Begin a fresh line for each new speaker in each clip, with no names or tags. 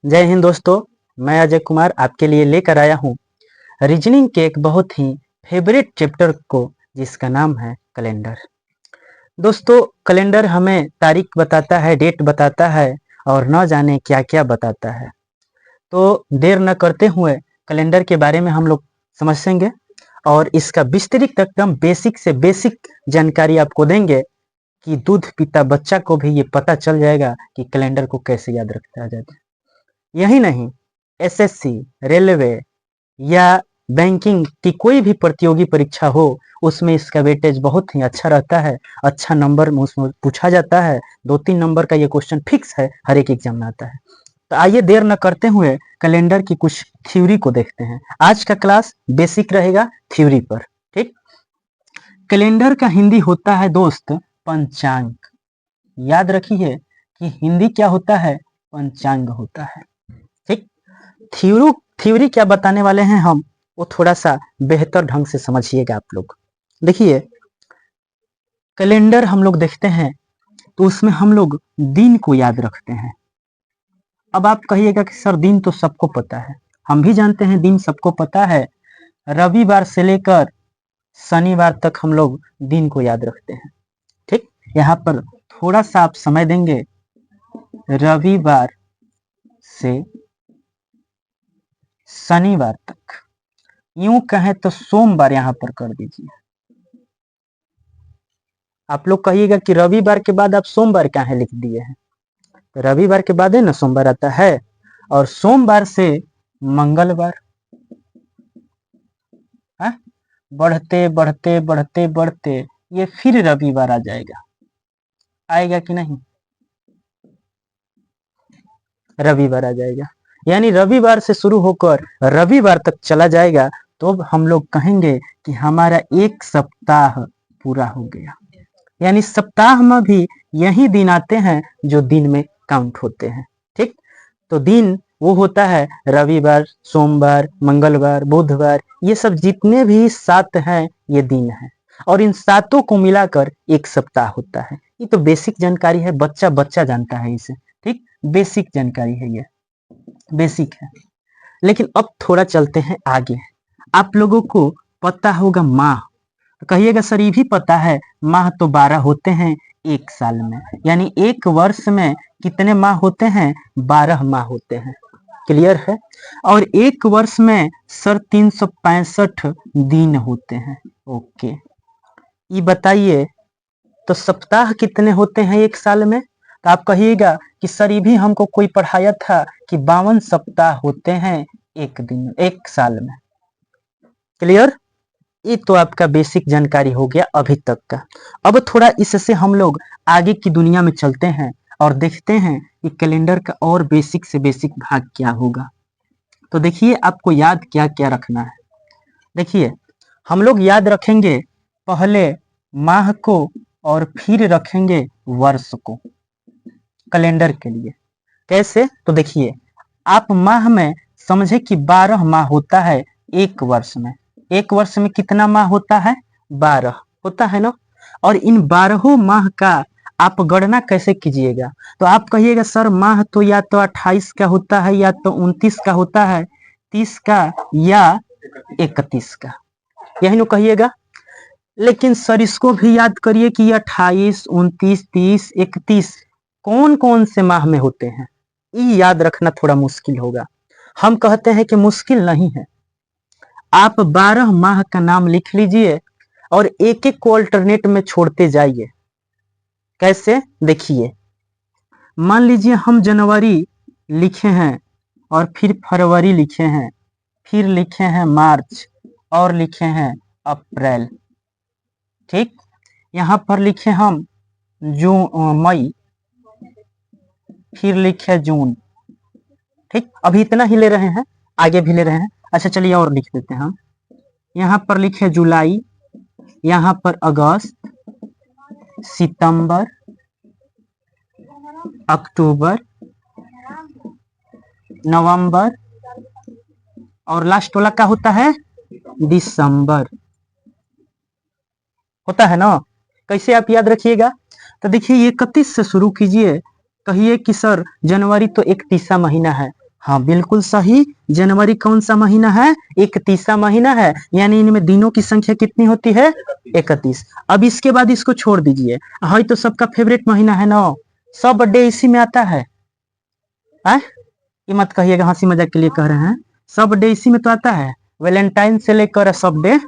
जय हिंद दोस्तों। मैं अजय कुमार आपके लिए लेकर आया हूँ रीजनिंग के एक बहुत ही फेवरेट चैप्टर को, जिसका नाम है कैलेंडर। दोस्तों, कैलेंडर हमें तारीख बताता है, डेट बताता है और न जाने क्या क्या बताता है। तो देर न करते हुए कैलेंडर के बारे में हम लोग समझेंगे और इसका विस्तृत एकदम बेसिक से बेसिक जानकारी आपको देंगे कि दूध पीता बच्चा को भी ये पता चल जाएगा कि कैलेंडर को कैसे याद रखा जाता है। यही नहीं, एसएससी, रेलवे या बैंकिंग की कोई भी प्रतियोगी परीक्षा हो, उसमें इसका वेटेज बहुत ही अच्छा रहता है। अच्छा नंबर उसमें पूछा जाता है। 2-3 नंबर का ये क्वेश्चन फिक्स है, हर एक एग्जाम में आता है। तो आइए देर न करते हुए कैलेंडर की कुछ थ्योरी को देखते हैं। आज का क्लास बेसिक रहेगा थ्योरी पर। ठीक। कैलेंडर का हिंदी होता है दोस्त पंचांग। याद रखिए कि हिंदी क्या होता है, पंचांग होता है। ठीक। थ्योरी क्या बताने वाले हैं हम, वो थोड़ा सा बेहतर ढंग से समझिएगा आप लोग। देखिए, कैलेंडर हम लोग देखते हैं तो उसमें हम लोग दिन को याद रखते हैं। अब आप कहिएगा कि सर दिन तो सबको पता है। हम भी जानते हैं दिन सबको पता है। रविवार से लेकर शनिवार तक हम लोग दिन को याद रखते हैं। ठीक। यहाँ पर थोड़ा सा आप समय देंगे। रविवार से शनिवार तक, यूं कहें तो सोमवार यहां पर कर दीजिए। आप लोग कहिएगा कि रविवार के बाद आप सोमवार काहे लिख दिए हैं। तो रविवार के बाद है ना सोमवार आता है, और सोमवार से मंगलवार। हाँ? बढ़ते बढ़ते बढ़ते बढ़ते ये फिर रविवार आ जाएगा। आएगा कि नहीं? रविवार आ जाएगा। यानी रविवार से शुरू होकर रविवार तक चला जाएगा। तो अब हम लोग कहेंगे कि हमारा एक सप्ताह पूरा हो गया। यानी सप्ताह में भी यही दिन आते हैं जो दिन में काउंट होते हैं। ठीक। तो दिन वो होता है रविवार, सोमवार, मंगलवार, बुधवार, ये सब जितने भी 7 हैं ये दिन हैं, और इन सातों को मिलाकर एक सप्ताह होता है। ये तो बेसिक जानकारी है, बच्चा बच्चा जानता है इसे। ठीक। बेसिक जानकारी है, ये बेसिक है। लेकिन अब थोड़ा चलते हैं आगे। आप लोगों को पता होगा माह। तो कहिएगा सर ये भी पता है, माह तो 12 होते हैं एक साल में। यानी एक वर्ष में कितने माह होते हैं? 12 माह होते हैं। क्लियर है? और एक वर्ष में सर 365 दिन होते हैं। ओके, ये बताइए तो सप्ताह कितने होते हैं एक साल में? तो आप कहिएगा कि सर ये भी हमको कोई पढ़ाया था कि 52 सप्ताह होते हैं एक दिन, एक साल में। क्लियर? ये तो आपका बेसिक जानकारी हो गया अभी तक का। अब थोड़ा इससे हम लोग आगे की दुनिया में चलते हैं और देखते हैं कि कैलेंडर का और बेसिक से बेसिक भाग क्या होगा। तो देखिए, आपको याद क्या क्या रखना है। देखिए, हम लोग याद रखेंगे पहले माह को और फिर रखेंगे वर्ष को कैलेंडर के लिए। कैसे? तो देखिए, आप माह में समझे कि 12 माह होता है एक वर्ष में। एक वर्ष में कितना माह होता है? 12 होता है ना। और इन 12 माह का आप गणना कैसे कीजिएगा? तो आप कहिएगा सर माह तो या तो 28 का होता है, या तो 29 का होता है, 30 का या 31 का, यही नो कहिएगा। लेकिन सर इसको भी याद करिए कि 28, 29, 30, 31 कौन कौन से माह में होते हैं। ये याद रखना थोड़ा मुश्किल होगा। हम कहते हैं कि मुश्किल नहीं है। आप 12 माह का नाम लिख लीजिए और एक एक को अल्टरनेट में छोड़ते जाइए। कैसे? देखिए, मान लीजिए हम जनवरी लिखे हैं, और फिर फरवरी लिखे हैं, फिर लिखे हैं मार्च, और लिखे हैं अप्रैल। ठीक। यहाँ पर लिखे हम मई, फिर लिखे जून। ठीक। अभी इतना ही ले रहे हैं, आगे भी ले रहे हैं। अच्छा चलिए और लिख देते हैं हम। यहाँ पर लिखे जुलाई, यहाँ पर अगस्त, सितंबर, अक्टूबर, नवंबर, और लास्ट वाला क्या होता है? दिसंबर होता है ना। कैसे आप याद रखिएगा? तो देखिए, 31 से शुरू कीजिए। कहिए कि सर जनवरी तो 31वां महीना है, हाँ बिल्कुल सही। जनवरी कौन सा महीना है? 31वां महीना है, यानी इनमें दिनों की संख्या कितनी होती है? 31। अब इसके बाद इसको छोड़ दीजिए, है तो सबका फेवरेट महीना है ना, सब बर्थडे इसी में आता है। ये मत कहिएगा हंसी मजाक के लिए कह रहे हैं, सब डे इसी में तो आता है। वैलेंटाइन से लेकर सब डे,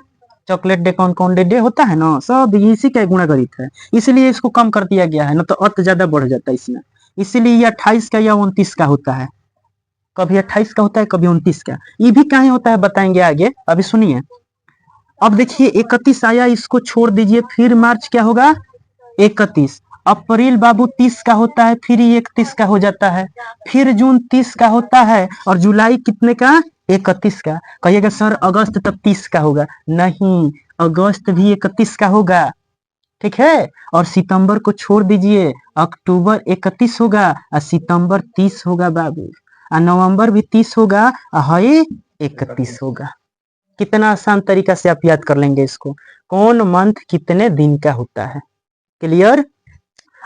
चॉकलेट डे, कौन कौन डे होता है ना, सब इसी का गुणागणित है, इसलिए इसको कम कर दिया गया है, ना तो अर्थ ज्यादा बढ़ जाता है इसमें। इसीलिए ये 28 का या 29 का होता है, कभी 28 का होता है, कभी 29 का। ये भी कहीं होता है बताएंगे आगे, अभी सुनिए। अब देखिए 31 आया, इसको छोड़ दीजिए, फिर मार्च क्या होगा? 31। अप्रैल बाबू 30 का होता है, फिर 31 का हो जाता है, फिर जून 30 का होता है, और जुलाई कितने का? 31 का। कहिएगा सर अगस्त तब 30 का होगा, नहीं, अगस्त भी 31 का होगा, ठीक है। और सितंबर को छोड़ दीजिए, अक्टूबर 31 होगा और सितंबर 30 होगा बाबू, और नवंबर भी 30 होगा और 31 होगा। कितना आसान तरीका से आप याद कर लेंगे इसको, कौन मंथ कितने दिन का होता है। क्लियर?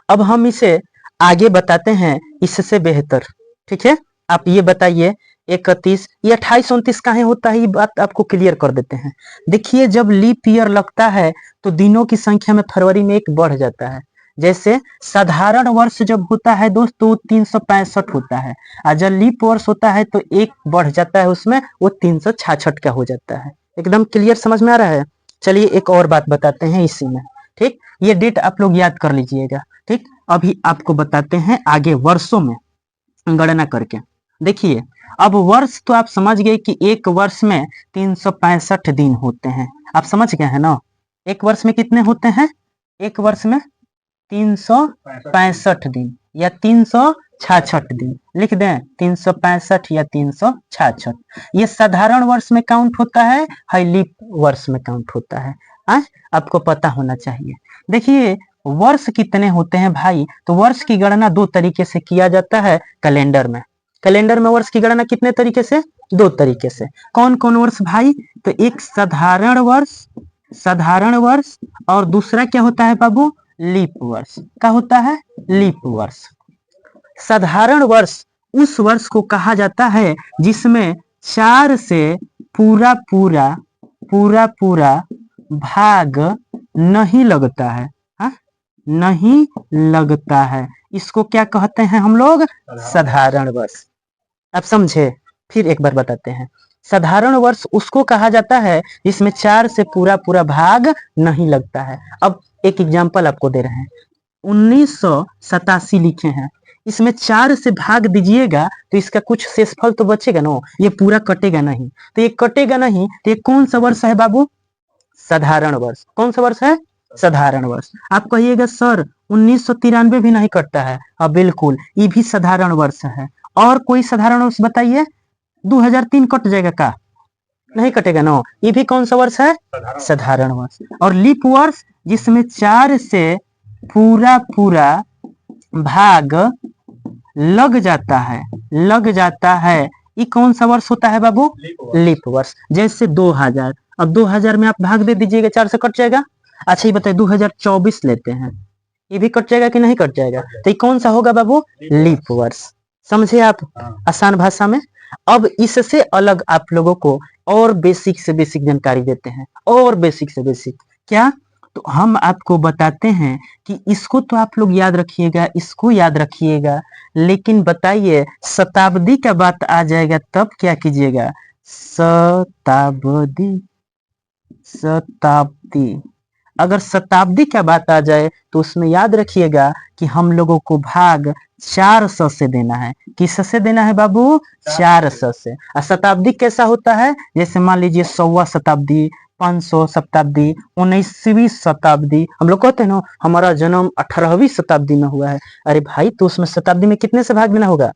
अब हम इसे आगे बताते हैं इससे बेहतर, ठीक है। आप ये बताइए 31 या 28 29 कहाँ होता है, ये बात आपको क्लियर कर देते हैं। देखिए जब लीप ईयर लगता है तो दिनों की संख्या में फरवरी में एक बढ़ जाता है। जैसे साधारण वर्ष जब होता है दोस्तों 365 होता है, और जब लीप वर्ष होता है तो एक बढ़ जाता है उसमें, वो 366 का हो जाता है। एकदम क्लियर समझ में आ रहा है? चलिए एक और बात बताते हैं इसी में, ठीक। ये डेट आप लोग याद कर लीजिएगा, ठीक। अभी आपको बताते हैं आगे वर्षों में गणना करके। देखिए अब वर्ष तो आप समझ गए कि एक वर्ष में 365 दिन होते हैं, आप समझ गए हैं ना। एक वर्ष में कितने होते हैं? एक वर्ष में 365 दिन या 366 दिन, लिख दें 365 या 366। ये साधारण वर्ष में काउंट होता है, लीप वर्ष में काउंट होता है। आपको पता होना चाहिए। देखिए वर्ष कितने होते हैं भाई, तो वर्ष की गणना दो तरीके से किया जाता है कैलेंडर में। कैलेंडर में वर्ष की गणना कितने तरीके से? दो तरीके से। कौन कौन वर्ष भाई? तो एक साधारण वर्ष, साधारण वर्ष, और दूसरा क्या होता है बाबू? लीप वर्ष। क्या होता है? लीप वर्ष। साधारण वर्ष उस वर्ष को कहा जाता है जिसमें 4 से पूरा पूरा पूरा पूरा भाग नहीं लगता है, हा? नहीं लगता है, इसको क्या कहते हैं हम लोग? साधारण वर्ष। आप समझे? फिर एक बार बताते हैं। साधारण वर्ष उसको कहा जाता है जिसमें 4 से पूरा पूरा भाग नहीं लगता है। अब एक एग्जांपल आपको दे रहे हैं, 1987 लिखे हैं, इसमें 4 से भाग दीजिएगा तो इसका कुछ शेषफल तो बचेगा ना, ये पूरा कटेगा नहीं, तो ये कटेगा नहीं, तो ये कौन सा वर्ष है बाबू? साधारण वर्ष। कौन सा वर्ष है? साधारण वर्ष। आप कहिएगा सर 1993 भी नहीं कटता है, हाँ बिल्कुल, ये भी साधारण वर्ष है। और कोई साधारण वर्ष बताइए? 2003 कट जाएगा का? नहीं कटेगा ना, ये भी कौन सा वर्ष है? साधारण वर्ष। और लीप वर्ष जिसमें 4 से पूरा पूरा भाग लग जाता है, लग जाता है, ये कौन सा वर्ष होता है बाबू? लीप वर्ष। जैसे 2000, अब 2000 में आप भाग दे दीजिएगा, 4 से कट जाएगा। अच्छा ये बताइए 2024 लेते हैं, ये भी कट जाएगा कि नहीं कट जाएगा? तो ये कौन सा होगा बाबू? लीप वर्ष। समझे आप आसान भाषा में? अब इससे अलग आप लोगों को और बेसिक से बेसिक जानकारी देते हैं, और बेसिक से बेसिक क्या, तो हम आपको बताते हैं कि इसको तो आप लोग याद रखिएगा, इसको याद रखिएगा, लेकिन बताइए शताब्दी का बात आ जाएगा तब क्या कीजिएगा? शताब्दी, शताब्दी, अगर शताब्दी का बात आ जाए तो उसमें याद रखिएगा कि हम लोगों को भाग 400 से देना है। किससे देना है बाबू? 400 से। और शताब्दी कैसा होता है? जैसे मान लीजिए 100वां शताब्दी, 500 शताब्दी, 19वीं शताब्दी। हम लोग कहते हैं ना हमारा जन्म 18वीं शताब्दी में हुआ है, अरे भाई तो उसमें शताब्दी में कितने से भाग देना होगा?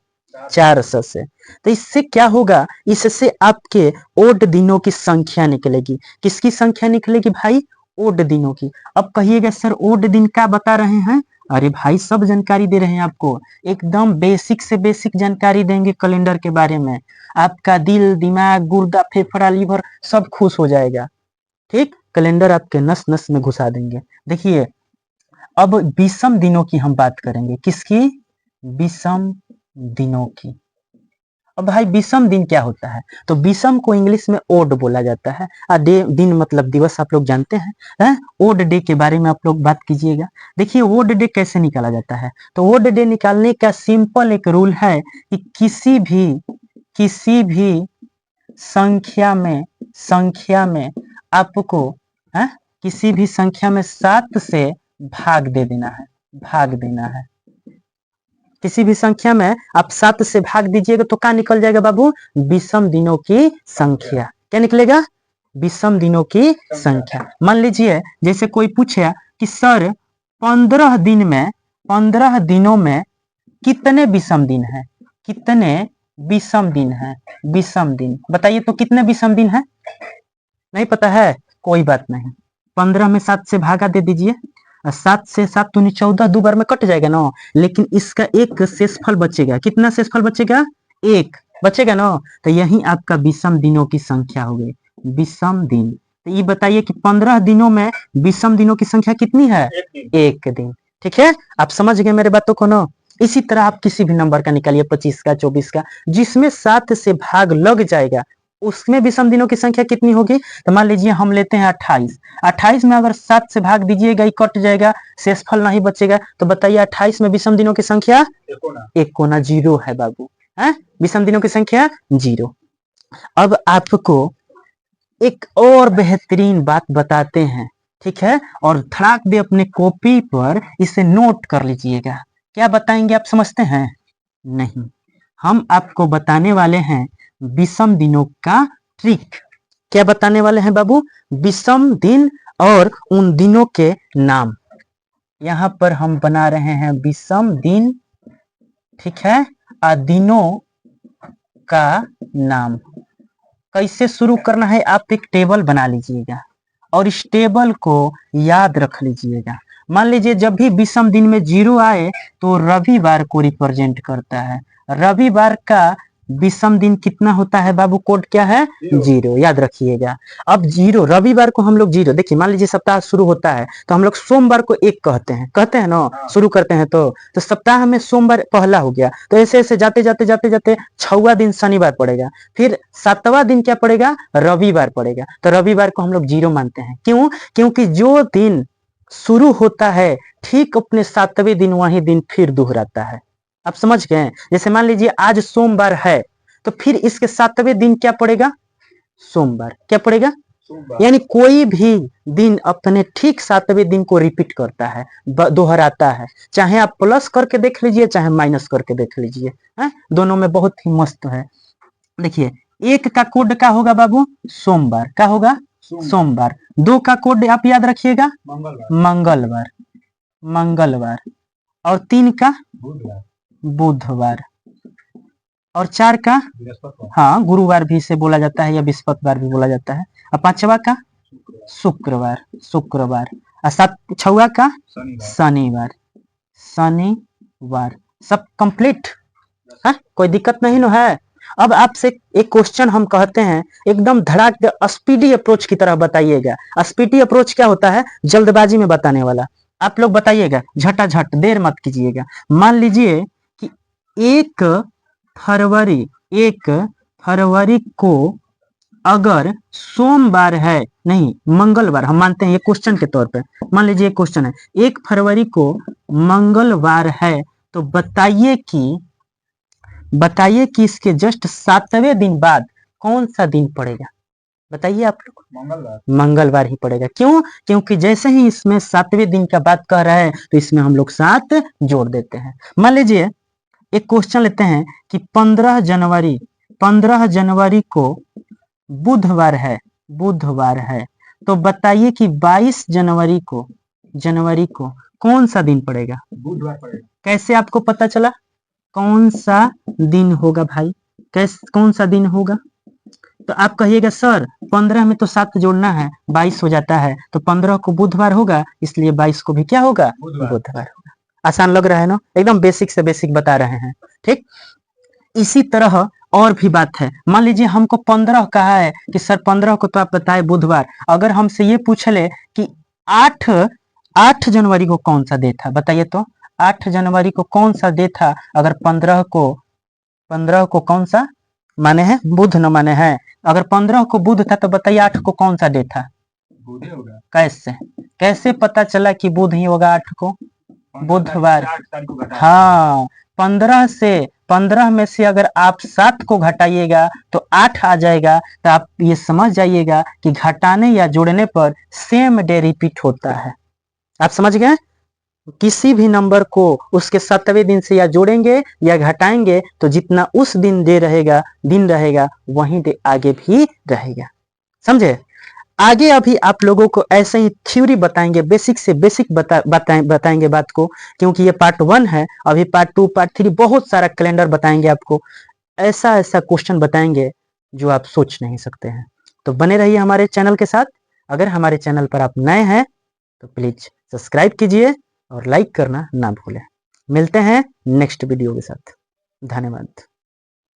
400 से। तो इससे क्या होगा? इससे आपके ओड दिनों की संख्या निकलेगी। किसकी संख्या निकलेगी भाई? ओड दिनों की। अब कहिएगा सर ओड दिन क्या बता रहे हैं? अरे भाई सब जानकारी दे रहे हैं आपको, एकदम बेसिक से बेसिक जानकारी देंगे कैलेंडर के बारे में। आपका दिल दिमाग गुर्दा फेफड़ा लीवर सब खुश हो जाएगा, ठीक। कैलेंडर आपके नस नस में घुसा देंगे। देखिए अब विषम दिनों की हम बात करेंगे। किसकी? विषम दिनों की। अब भाई विषम दिन क्या होता है? तो विषम को इंग्लिश में ओड बोला जाता है। डे दिन मतलब दिवस, आप लोग जानते हैं। ओड डे के बारे में आप लोग बात कीजिएगा। देखिए ओड डे कैसे निकाला जाता है। तो ओड डे निकालने का सिंपल एक रूल है कि किसी भी संख्या में आपको किसी भी संख्या में 7 से भाग दे देना है, भाग देना है। किसी भी संख्या में आप 7 से भाग दीजिएगा तो क्या निकल जाएगा बाबू? विषम दिनों की संख्या। क्या निकलेगा? विषम दिनों की संख्या। मान लीजिए जैसे कोई पूछे कि सर 15 दिनों में कितने विषम दिन है? कितने विषम दिन है? विषम दिन बताइए तो कितने विषम दिन है? नहीं पता है? कोई बात नहीं, 15 में 7 से भागा दे दीजिए। 7 से 7 दूनी 14, 2 बार में कट जाएगा ना, लेकिन इसका एक शेषफल बचेगा। कितना शेषफल बचेगा? 1 बचेगा ना। तो यही आपका विषम दिनों की संख्या हो गई, विषम दिन। तो ये बताइए कि 15 दिनों में विषम दिनों की संख्या कितनी है? 1 दिन। ठीक है, आप समझ गए मेरे बातों को ना। इसी तरह आप किसी भी नंबर का निकालिए, 25 का, 24 का, जिसमें 7 से भाग लग जाएगा उसमें विषम दिनों की संख्या कितनी होगी? तो मान लीजिए हम लेते हैं 28। 28 में अगर 7 से भाग दीजिएगा, ये कट जाएगा, शेषफल नहीं बचेगा। तो बताइए 28 में विषम दिनों की संख्या? एक कोना 0 है बाबू। है विषम दिनों की संख्या 0। अब आपको एक और बेहतरीन बात बताते हैं, ठीक है, और धड़ाक दे अपने कॉपी पर इसे नोट कर लीजिएगा। क्या बताएंगे आप समझते हैं? नहीं, हम आपको बताने वाले हैं विषम दिनों का ट्रिक। क्या बताने वाले हैं बाबू? विषम दिन और उन दिनों के नाम। यहाँ पर हम बना रहे हैं विषम दिन, ठीक है, दिनों का नाम। कैसे शुरू करना है? आप एक टेबल बना लीजिएगा और इस टेबल को याद रख लीजिएगा। मान लीजिए जब भी विषम दिन में 0 आए तो रविवार को रिप्रेजेंट करता है। रविवार का विषम दिन कितना होता है बाबू? कोड क्या है? 0, याद रखिएगा। अब 0 रविवार को हम लोग 0, देखिए मान लीजिए सप्ताह शुरू होता है तो हम लोग सोमवार को 1 कहते हैं ना, शुरू करते हैं। तो सप्ताह में सोमवार पहला हो गया, तो ऐसे ऐसे जाते जाते जाते जाते 6वां दिन शनिवार पड़ेगा, फिर 7वां दिन क्या पड़ेगा? रविवार पड़ेगा। तो रविवार को हम लोग 0 मानते हैं। क्यों? क्योंकि जो दिन शुरू होता है ठीक अपने 7वें दिन वही दिन फिर दोहराता है। आप समझ गए? जैसे मान लीजिए आज सोमवार है तो फिर इसके 7वें दिन क्या पड़ेगा? सोमवार। क्या पड़ेगा? यानी कोई भी दिन अपने ठीक 7वें दिन को रिपीट करता है, दोहराता है। चाहे आप प्लस करके देख लीजिए, चाहे माइनस करके देख लीजिए, दोनों में बहुत ही मस्त है। देखिए 1 का कोड क्या होगा बाबू? सोमवार। क्या होगा? सोमवार। 2 का कोड आप याद रखिएगा, मंगलवार। मंगलवार। और 3 का बुधवार। और 4 का हाँ गुरुवार भी इसे बोला जाता है या बृहस्पतिवार भी बोला जाता है। और 5वां का शुक्रवार। शुक्रवार। और 6वां का शनिवार। शनिवार। सब कंप्लीट है? कोई दिक्कत नहीं ना है? अब आपसे एक क्वेश्चन हम कहते हैं, एकदम धड़ाक स्पीडी अप्रोच की तरह बताइएगा। स्पीडी अप्रोच क्या होता है? जल्दबाजी में बताने वाला। आप लोग बताइएगा झटाझट, देर मत कीजिएगा। मान लीजिए कि 1 फरवरी को अगर सोमवार है, नहीं मंगलवार, हम मानते हैं ये क्वेश्चन के तौर पे, मान लीजिए क्वेश्चन है 1 फरवरी को मंगलवार है, तो बताइए कि इसके जस्ट 7वें दिन बाद कौन सा दिन पड़ेगा? बताइए आप लोग। मंगलवार ही पड़ेगा। क्यों? क्योंकि जैसे ही इसमें 7वें दिन का बात कह रहा है तो इसमें हम लोग 7 जोड़ देते हैं। मान लीजिए एक क्वेश्चन लेते हैं कि 15 जनवरी को बुधवार है, तो बताइए कि 22 जनवरी को कौन सा दिन पड़ेगा? बुधवार पड़ेगा। कैसे आपको पता चला कौन सा दिन होगा भाई? कौन सा दिन होगा? तो आप कहिएगा सर 15 में तो 7 जोड़ना है, 22 हो जाता है, तो 15 को बुधवार होगा, इसलिए 22 को भी क्या होगा? बुधवार होगा। आसान लग रहा है ना? एकदम बेसिक से बेसिक बता रहे हैं, ठीक। इसी तरह और भी बात है। मान लीजिए हमको 15 कहा है कि सर 15 को तो आप बताए बुधवार। अगर हमसे ये पूछ ले कि 8 जनवरी को कौन सा डे था, बताइए तो 8 जनवरी को कौन सा डे था? अगर 15 को कौन सा माने है, बुध न माने है। अगर 15 को बुध था तो बताइए 8 को कौन सा डे था?
बुध होगा।
कैसे कैसे पता चला कि बुध ही होगा 8 को?
15
बुधवार।
तारीख से 8 तारीख को घटा।
हाँ, 15 में से अगर आप 7 को घटाइएगा तो 8 आ जाएगा। तो आप ये समझ जाइएगा कि घटाने या जोड़ने पर सेम डे रिपीट होता है। आप समझ गए? किसी भी नंबर को उसके 7वें दिन से या जोड़ेंगे या घटाएंगे तो जितना उस दिन दिन रहेगा वही डे आगे भी रहेगा। समझे? आगे अभी आप लोगों को ऐसे ही थ्योरी बताएंगे, बेसिक से बेसिक बताएंगे बात को, क्योंकि ये पार्ट 1 है। अभी पार्ट 2 पार्ट 3 बहुत सारा कैलेंडर बताएंगे आपको। ऐसा ऐसा क्वेश्चन बताएंगे जो आप सोच नहीं सकते हैं। तो बने रहिए हमारे चैनल के साथ। अगर हमारे चैनल पर आप नए हैं तो प्लीज सब्सक्राइब कीजिए और लाइक करना ना भूलें। मिलते हैं नेक्स्ट वीडियो के साथ। धन्यवाद।